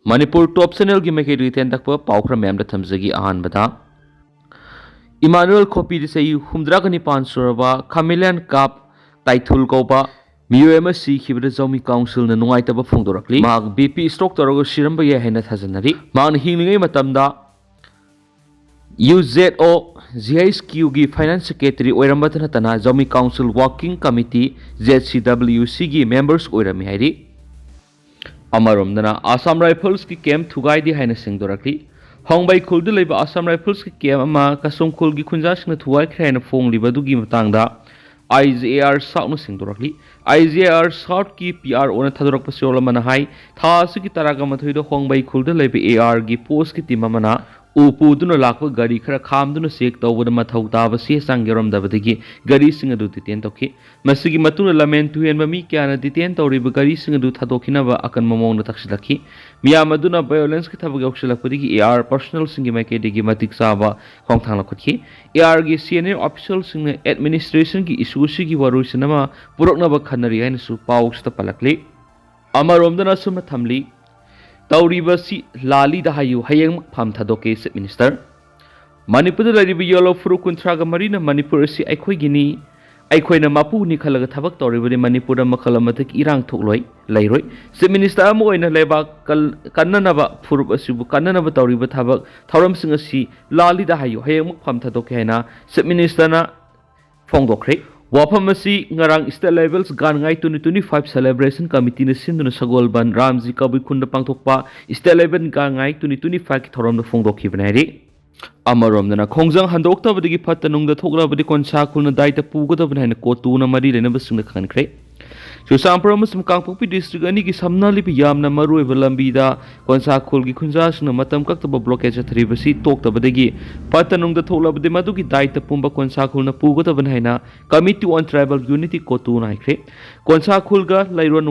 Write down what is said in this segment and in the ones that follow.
Manipur top channel gi make riten takpa paukra mem da thamjagi ahan bada Emmanuel Khopi de sei humdra gani pan suraba Chameleon Cup Taithul koba miyoema si khibra Zomi Council na nungai taba phongdorakli mag BP stroke torogo siramba ye hena thajanari man hinglingai matamda UZO GHQ gi Finance Secretary oirambatana tana Zomi Council Working Committee ZCWC gi members oirami hairi Amaromdana Assam Rifles ki camp thugai di haina sengdorakli Hongbai khuldu leiba Assam Rifles ki camp ama kasum khul gi khunjasna thuai khraina phong libadu gi matangda IJR South na sengdorakli IJR South ki PR ona thadok pasiola mana hai tha su ki taraga mathoi do Hongbai khuldu leiba AR gi post ki timamana upu duna lakwa gari khara kham duna sek tawbada mathau taba se sanggerom dabadagi gari singa du detain tawki masigi matuna lamen tuhen ma mi kyana detain tawriba gari singa du thadokina ba akan mamong na taksilaki miyam aduna violence ki thabaga uksilakpadi AR personal singi maike digi matik saba khongthang lakhi AR gi senior official singa administration ki issue sigi waru sinama purokna ba khanari hain su paus ta palakli amaromdana sumna thamli Touribasi Lalli da Haiyu hayengmak pham thadok Chief Minister Manipur da laribi yolo furu kuntraga marina Manipur si aikhoi gini aikoina mapu ni khalaga thabak toribani Manipur da makhala matak irang thokloi lairoi Chief Minister amo oina leba kannanaba furup asibu kannanaba toriba thabak thoram singa si Lalli da Haiyu hayengmak pham thadok haina Chief Minister na phongdokre Wafam asi ngarang state levels gan ngai 2025 celebration committee na sinduna sagol ban Ramji Kabui khunda pangthokpa state level gan ngai 2025 ki thorom na phongdokhi banari amarom na khongjang handokta badigi phatanung da thokla badi konsa khulna daita pugoda banai na kotu na mari lena basung na khankhre Susampura musum Kangpokpi district ani ki samna lipi yamna maroi balambi da konsa khul gi khunja suna matam kaktaba blockage thribasi tokta badagi patanung da thokla badi madu ki daita pumba konsa khul na pugoda banhaina committee on tribal unity kotu na khre konsa khul ga lairon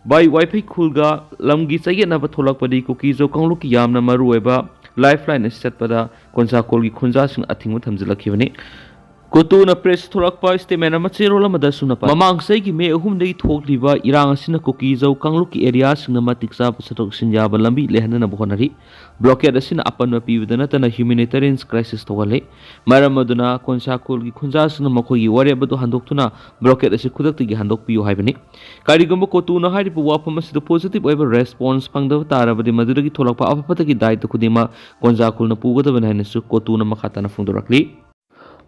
bai wifi khul ga lamgi chayena ba tholak padi ko ki jo kanglu ki yamna maroi ba lifeline set pada konsa khul gi khunja sung athingu thamjilakhi bani Kotu na press thorak pa statement ama cherola madasuna pa mamang sai gi me ahum dei thokliba irang asina koki jau kangluki area singna matiksa pasatok sinja ba lambi lehna na bohonari blockade asina apanwa piwdana tana humanitarian crisis tawale maramaduna konsa kol gi khunja sina makoi gi ware badu handoktuna blockade asi khudak gi handok piu haibani karigomba kotu na hari pu wapam asida positive oiba response pangdaw tarabadi maduragi tholakpa apapata gi daita khudima konja kol na pugoda banhaina su kotu na makhatana phungdorakli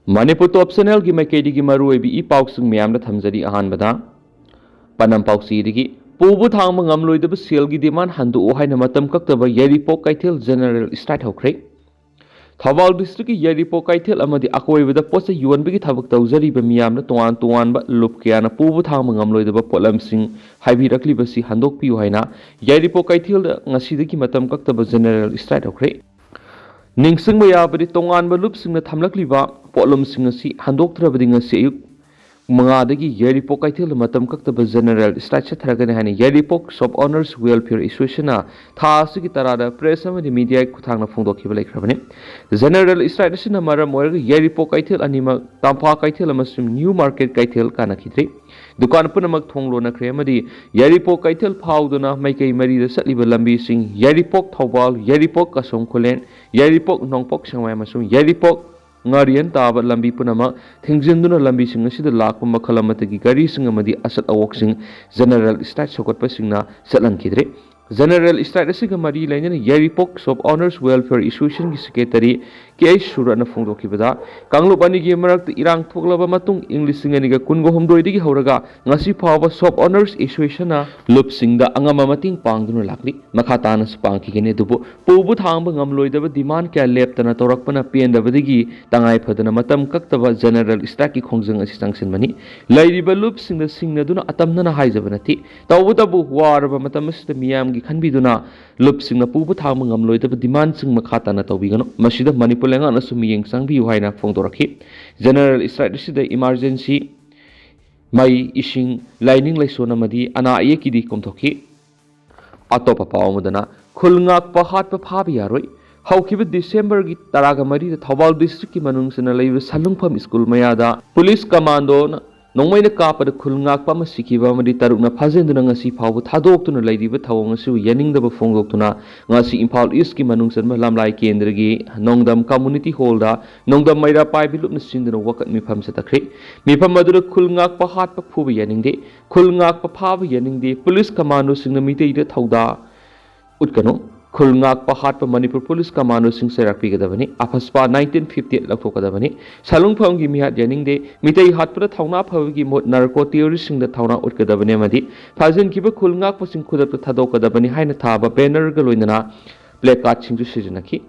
Manipur top channel gi maikedi gi maru ebi I pausung miyam da thamjari ahan bada panam pausi digi pubu thangma ngamloi da sel gi demand handu o haina matam kaktaba yaripok kaithel general start hokre Thawal district gi yaripok kaithel amadi akoi bada posa yuan bi gi thabak tawjari ba miyam da toan ba lup kya na pubu thangma ngamloi da polam sing haibi rakli basi handok piu haina yaripok kaithel da ngasi digi matam kaktaba general start hokre Ningsing baya badi tongan balup singna thamlakliba polom singasi handok thrabadi ngasi ayuk mga dagi yaripok kaithel matam kaktaba general structure thragane hani yaripok shop owners welfare association na tha asigi tarada press amadi media kuthangna phongdokhiba laikhrabani general structure na maram oirga yaripok kaithel anima tampa kaithel amasum new market kaithel kana khidri dukan punamak thonglo na khre amadi yaripok kaithel phauduna maikai mari da satliba lambi sing yaripok thawal yaripok kasong kholen yaripok nongpok sangmai amasum yaripok ngarian taba lambi punama thingjinduna lambi sing asida lakpa makhala matagi gari sing amadi asat awok sing general state sokotpa singna satlankidre general state asiga mari lainana yaripok shop owners welfare association gi secretary ke surana phongdokibada kanglup ani gi marak irang thoklaba matung english singani ga kungo homdoi digi horaga ngasi phawa shop owners association na lup singda angama mating pangduna lakli makhatana spangki gene dubu pubu thangba ngamloidaba demand kya leptana torakpana pendabadigi tangai phadana matam kaktaba general state ki khongjang asi sangsin mani lairiba lup singna duna atamna haijabanati tawbudabu waraba matam asida miyam gi khanbiduna lup singna pubu thangba ngamloidaba demand sing makhatana tawbigano masida manipur lenga na sumiyeng sangbi haina phongdorakhi general strategy da emergency mai ising lining laisona madi ana ayeki di komthokhi atopa pawmudana khulngak pahat pa phabi yaroi haukiba December gi taraga mari da Thawal district ki manung sina leiba salungpham school mayada police commando nongmaina kapad khulngak pa masikiba madi tarukna phajenduna ngasi phawbu thadoktuna leiriba thawang asu yaningdaba phongdoktuna ngasi Imphal East ki manungsanma lamlai kendra gi nongdam community hall da nongdam maira paibi lupna sinduna wakat mifam satakre mifam adura khulngak pa hat pa phuba yaningde khulngak pa phaba yaningde police commando singna mitei da thawda utkano khulngak pa hat pa Manipur police commando sing serakpi gadabani afaspa 1958 lakhokadabani salung pham gi mihat yaningde mitei hat pra thawna phawgi mot narco theory sing da thawna utkadabani madi phajen kiba khulngak pa sing khudat thadokadabani haina thaba banner ga loinana placard sing ju sijanaki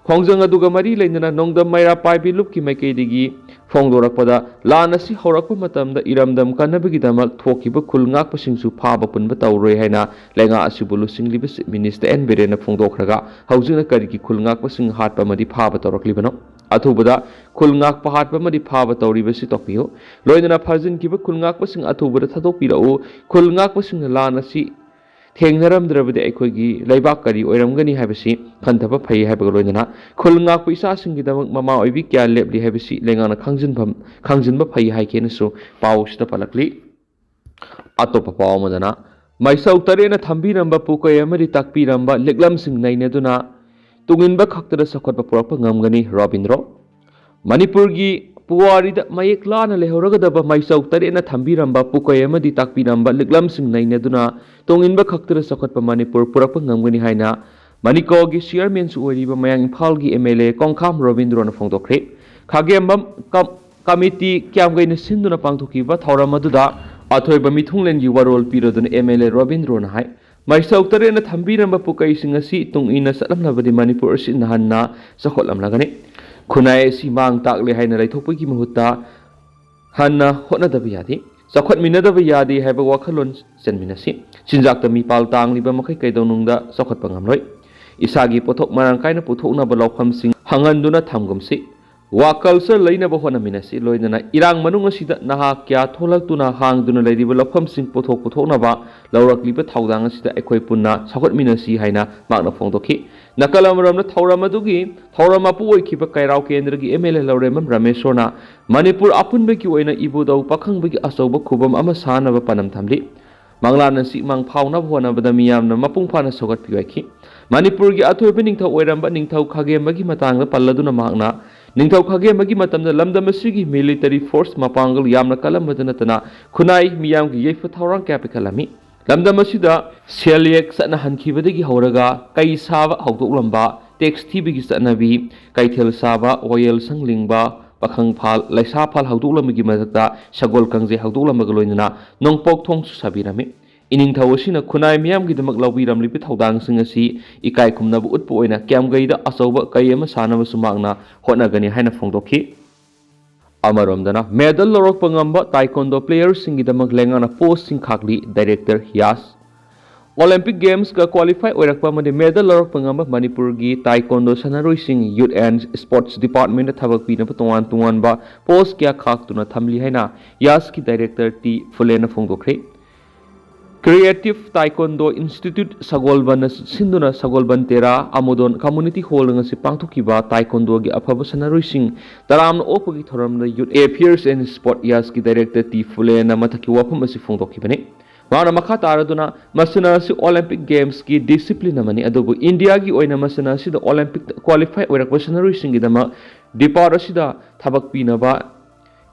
khongjang aduga mari leinana nongdam maira paibi lup ki maikeidigi phongdorakpada lan asi horakpa matamda iramdam kanabigi damak thokiba khulngak pa singsu phaba punba tawroi haina lenga asibulu singliba minister en berena phongdokraga haujina kariki khulngak pa sing hatpa madi phaba tawraklibano athubada khulngak pa hatpa madi phaba tawriba si tokpiyo loinana phajin kiba khulngak pa sing athubada thadokpirao khulngak pa sing lan asi थेंगनरमद्रबदे अखोगी लैबाक करी ओइरमगनी हाबसी खंथबा फै हाबग लोइना खुलंगाक पैसा सिंगिदमक mama ओइबि क्या लेबली हाबसी लेंगाना खांजिनबा फै हाइकेनसु पाउसता पलकली अतोप पाव मदना मैसौ तरेना थंबिरंबा पुकै अमरि ताकपिरंबा लेग्लम सिंग नैनेदुना तुंगिनबा खक्तदा सखतबा पुरकपा ngमगनी रॉबिंद्रो मणिपुर की पुवारीदा मयेक लाना लेहरगदबा मैसौ तरेना थंबिरंबा पुकै अमदि ताकपिरंबा लेग्लम सिंग नैनेदुना तोंगिनबा खक्तदा सखतबा मणिपुर पुरकपा ngमगनी हाइना मणिकोगी चेयरमैन ओइरिबा मयांग इम्फाल की एमएलए कोंखाम रविंद्रन फोंदोखरे खागेमबम कमिटी क्यामगैना सिंदुना पांगथोकिबा थौरमदुदा अथोइबा मिथुंगलेनगी वरोल पिरदुन एमएलए रविंद्रन हाइ मैसौ तरेना थंबिरंबा पुकैसिंग असि तुंगिना सलमनबदि मणिपुर असि नहन्ना सखोलमलगने खुनाय सि मांग ताकले हाइना लैथोपगी मुहुत्ता हन्ना होनदबा यादि चखोटमिनदबा यादि हाइबा वाखलोन चनमिनसि चिंजाकता मिपाल तांगलिबा मखै कैदौनुंगदा चखोटपा ngamloi इसागी पोथोक मरांग कायना पुथोकनाबा लौफमसिंग हंगनदुना थमगुमसि वा कल्चर लैनबा होनमिनसि लोइदना इरांग मनुंग असिदा नहा क्या थोलक्तुना हांगदुना लैरिबा लौफमसिंग पोथोक पुथोकनाबा लौरक्लिबा थौदांग असिदा अखोय पुन्ना चखोटमिनसि हाइना मागना फोंदोखि नकल अमरमना थौरमदुगी थौरमपु ओइखिबा कैराव केंद्रगी एमएलए लौरेमम रमेशोरना मणिपुर अपुनबगी ओइना इबुदौ पखंबगी अचौबा खुबम अमा सानबा पनम थमलि मंगलानसी मंग फाउनब होनबदा मियामना मपुंग फाना सोगत पिवाइखि मणिपुर की अथोइबा निंगथौ ओइरंबा निंगथौ खागेमगी मतंगदा पल्लदुना मागना निंगथौ खागेमगी मतमदा लमदम असिगी मिलिटरी फोर्स मपांगल यामना कलमबदा नतना खुनाई मियामगी यैफा थौरंग क्या पिखलमी लमदम असिदा सेलियक सना हनखिबदगी हौरगा कै साबा हौदोकलंबा टेक्स थीबगी सनबी कैथेल साबा ओयल संगलिंगबा पखंग फाल लैसा फाल हौदोकलमगी मदकता सगोल कंजे हौदोकलमगा लोइना नोंपोक थोंसु साबिरमे इनिंगथौ असिना खुनाई मियामगिदमक लौबिरमलिबि थौदांगसिंग असि इकाय खुमनबु उत्पु ओइना क्यामगैदा अचौबा कै अमा सानबसु मागना होनगनी हाइना फोंदोखि अमरोमदना मेडल लौरकपा ngamba ताइकोंडो प्लेयर सिंगिदमक लेंगाना पोस्ट सिंग खाकली डायरेक्टर हियास ओलंपिक गेम्स का क्वालिफाई ओइरकपा मदे मेडल लौरकपा ngamba मणिपुर की ताइकोंडो सनारोई सिंग यूथ एंड स्पोर्ट्स डिपार्टमेंट थबक पिनबा तोवान तोवानबा पोस्ट क्या खाकतुना थमली हाइना यास की डायरेक्टर टी फुलेना फोंदोखरे क्रिएटिव ताइकोंडो इंस्टीट्यूट सगोलबन सिंधुना सगोलबन तेरा अमोदोन कम्युनिटी हॉल ngasi पांगथोकिबा ताइकोंडो की अफब सनारोइसिंग तराम ओपगी थोरमदा यूथ अफेयर्स एंड स्पोर्ट यास की डायरेक्टर टी फुलेना मथकी वफम असि फोंदोकिबने माना मखा तारदुना मसना असि ओलंपिक गेम्स की डिसिप्लिन अमनि अदुबु इंडिया की ओइना मसना असि द ओलंपिक क्वालिफाई ओइरकबा सनारोइसिंग गिदमा डिपार्ट असिदा थबक पिनबा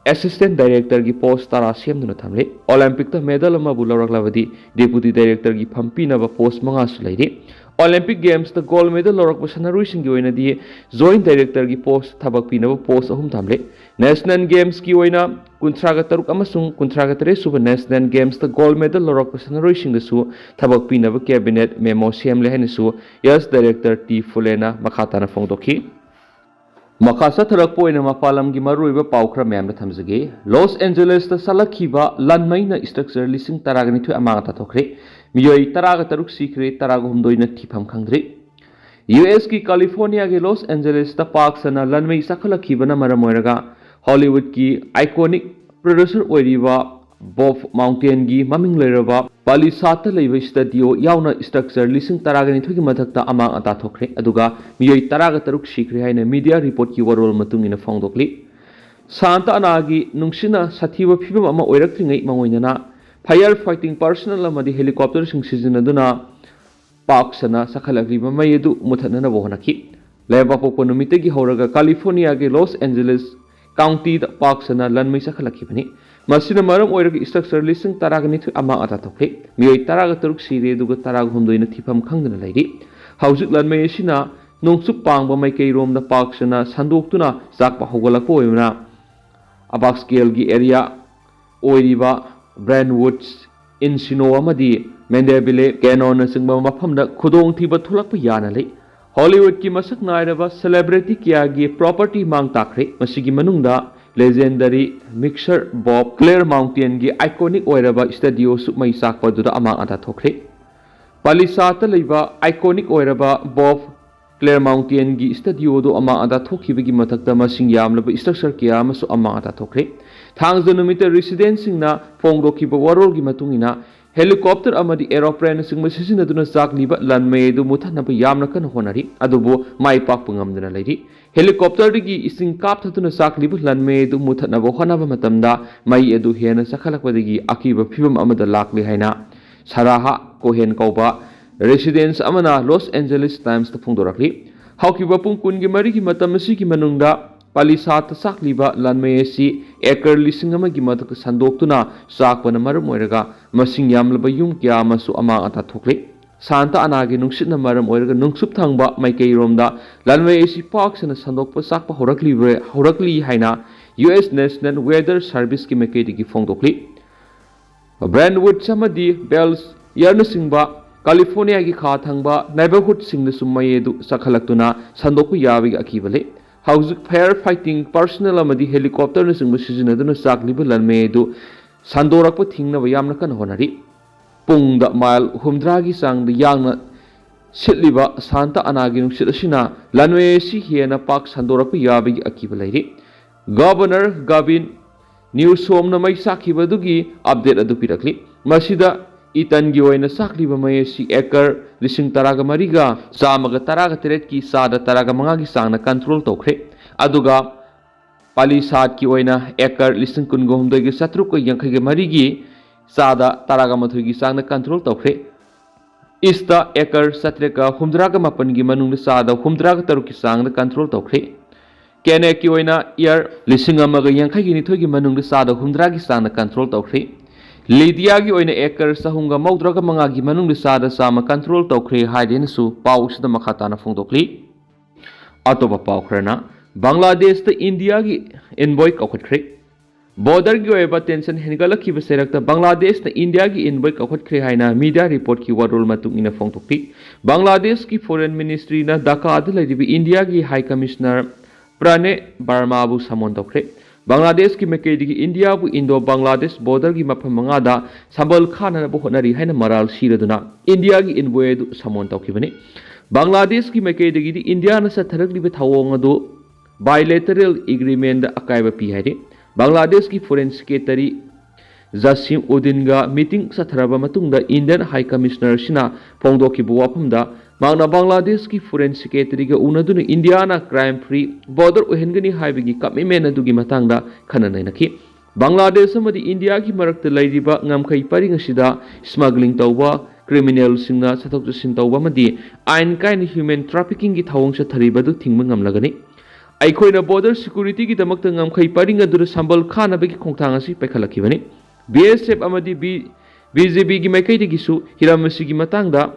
असिस्टेंट डायरेक्टर की पोस्ट तारा सेमदुना थमले ओलंपिक मेडल लौरक्लबदी डेप्यूटी डायरेक्टर की pham पिनबा पोस्ट मंगासु लैरे ओलंपिक गेम्स गोल्ड मेडल लौरक्ब सनारोइसिंग की ओइनादी जॉइंट डायरेक्टर की पोस्ट थबक पिनबा पोस्ट अहुम थमले नेशनल गेम्स की ओइना 53 अमसुंग 53 सुब नेशनल गेम्स गोल्ड मेडल लौरक्ब सनारोइसिंग दसु थबक पिनबा कैबिनेट मेमो सेमले हैनसु यस डायरेक्टर टी फुलेना मखाताना फोंदोखि मखासा थरक पोइना मपालम की मरुइबा पाउखरा मैम थमजगे लॉस एंजेलिस सलखीबा लनमैना स्ट्रक्चर लिसिंग तरागनिथु अमांग ताथोखरे मियोई तराग तरुक सीखरे तराग हुमदोइना थीफम खंगद्रे यूएस की कैलिफोर्निया के लॉस एंजेलिस पार्क सना लनमै सखलखीबना मरम ओइरगा हॉलीवुड की आइकॉनिक प्रोड्यूसर ओइरिबा बॉफ माउंटेन की ममिंग लेरबा पालिसात लेब स्टूडियो यावना स्ट्रक्चर लिसिंग तरागनिथु की मथकता अमांग अता थोखरे अदुगा मियोई तराग तरुक सीखरे हाइना मीडिया रिपोर्ट की वरोल मतुंगिना फोंदोकली Santa Anagi Nungsina Sativa Pibam Ama Oirakting Mamoinana, fire fighting personnel Amadi helicopter sing seasonaduna, Parksana Sakalagri Mayedu Mutanana Vohanaki, Leva Poponomitegi Horaga, California, Los Angeles County, the Parksana, Lanmi Sakalakipani, Masina Maram Oiraki structure listen Taragani to Ama Atatoke, Mio Taragaturk Sire Duga Taraghundo in a Tipam Kangana lady, House Lanmayesina, Nungsup Pang Bamake Rom the Parksana, Sandoktuna, Zakpa Hogala Poemna. Abak scale gi area oiriba Brandwoods Insino amadi Mendebile Canon singba mafamda khudong thiba thulakpa yana lei Hollywood ki masak nairaba celebrity kya gi property mang takre masigi manungda legendary mixer Bob Clear Mountain gi iconic oiraba studio sumai sakpa duda amang ata thokre Palisata leiba iconic oiraba Bob Clear Mountain gi studio do ama ada thoki bagi mathakta masing yamlaba structure kya masu ama ada thokre thangza numita residence na phongdo ki warol gi matungina helicopter amadi aeroplane sing masisina duna sakliba lanme du muthana ba yamna kan honari adubo mai pak pungamdana leiri helicopter gi ising kap thatuna sakliba lanme du muthana ba honaba matamda mai edu hena sakhalakwa digi akiba phibam amada lakli haina saraha kohen kauba Residence amana Los Angeles Times the Phongdorakli Haukiba Pungkun gi mari gi matam si gi manungda Palisat sakliba lanme si acre lising ama gi matak sandoktuna sakpana maram oiraga masing yamlaba yum kya masu ama ata thokle Santa Anagi nungsitna maram oiraga nungsup thangba maikei romda lanme si parks na sandokpa sakpa horakli haina US National Weather Service ki maikei gi phongdokli Brandwood samadi Bells yarna singba California ki kha thangba neighborhood sing the sumayedu sakhalaktuna sandoku yabi akibale house fire fighting personnel amadi helicopter na sing sizinaduna saklibu lanmedu sandorakpa thingna bayamna kan honari pungda mile humdra gi sang the yangna sitliba Santa Anagi nungsit asina lanme si hiena pak sandorakpa yabi akibale Governor Gavin Newsom na may sakiba dugi update adu pirakli masida Itan gi oina sakliba may si acre lising taraga mariga samaga taraga teret ki sada taraga mga gi sangna control tokre aduga Palisat ki oina acre lising kungom dagi satruk ko yangkhai gi marigi sada taraga mathui gi sangna control tokre ista acre satreka humdraga mapan gi manung sada humdraga taruk ki sangna control tokre kene ki oina year lising amaga yangkhai gi nithoi gi manung sada humdragi sangna control tokre Lydia gi oina acre sahunga maudraga manga gi manung sada sama control tokre haiden su pau sida makhatana phongdokli atoba pau khrana Bangladesh ta India gi envoy kakhre border gi oeba tension hengala ki beserakta Bangladesh ta India gi envoy kakhre haina media report ki warol matung ina phongdokli Bangladesh ki foreign ministry na Dhaka adilai India gi high commissioner Prane Barma bu samon tokre Bangladesh ki mekei digi India bu Indo Bangladesh border gi mafam mangada sambal khana bu honari haina maral siraduna India gi envoy du samon tokibani Bangladesh ki mekei digi India na sa tharak libe thawong adu bilateral agreement da akaiba pi haide Bangladesh ki foreign secretary Jasim Udinga meeting sa tharaba matungda Indian High Commissioner sina phongdoki bu wapamda Magna Bangladesh ki foreign secretary ga unaduna India na crime free border uhengani haibigi commitment adugi matangda khananai nakhi Bangladesh amadi India ki marakta lairiba ngamkhai paring asida smuggling tawba criminal singna sathok jasin tawba madi ain kain human trafficking gi thawong sa thariba du thingma ngamlagani aikoina border security gi damakta ngamkhai paring adu sambal khana bagi khongthang asi pekhalakibani BSF amadi BJP gi maikai digi su hiramasi gi matangda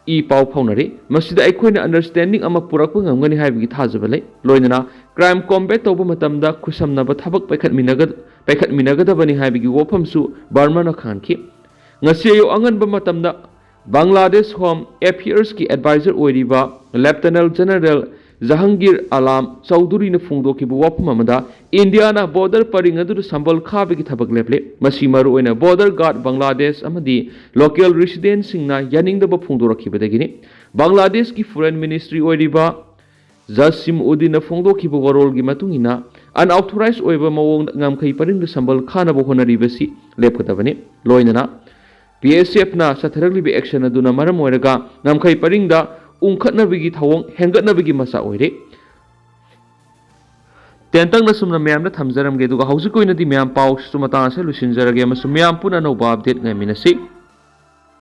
I pau phaunari masida aikoina understanding ama purak ngamgani haibigi thajabale loinana crime combat toba matamda khusamnaba thabak paikhatminaga bani haibigi wofamsu Burma na khanki ngasi yo anganba matamda Bangladesh Home Affairs ki advisor oiriba Lieutenant General Jahangir Alam Chowdhury na phongdoki bu wapam amada India na border paring adu sambal khabigi thabak leple masi maru oina border guard Bangladesh amadi local residents singna yaning da ba phongdorakhi badagini Bangladesh ki foreign ministry oiriba Jasim Udin na phongdoki bu warol gi matungina unauthorized oiba mawong ngamkhai paring da sambal khana bo honari basi lepkadabani loinana PSF na satharakli be action aduna maram oiraga ngamkhai paring da ungkhatnabigi thawong hengatnabigi masa oire ꯇꯦꯟꯇꯪꯅ ꯁꯨꯝꯅ ꯃꯌꯥꯝꯗ ꯊꯝꯖꯔꯝꯒꯦ ꯑꯗꯨꯒ ꯍꯧꯖꯤꯛ ꯑꯣꯏꯅꯗꯤ ꯃꯌꯥꯝ ꯄꯥꯎꯁꯤꯁꯨ ꯃꯇꯥꯡ ꯑꯁꯤ ꯂꯣꯏꯁꯤꯟꯖꯔꯒꯦ ꯑꯃꯁꯨꯡ ꯃꯌꯥꯝ ꯄꯨꯟꯅ ꯑꯅꯧꯕ ꯑꯞꯗꯦꯠ ꯉꯥꯏꯃꯤꯟꯅꯁꯤ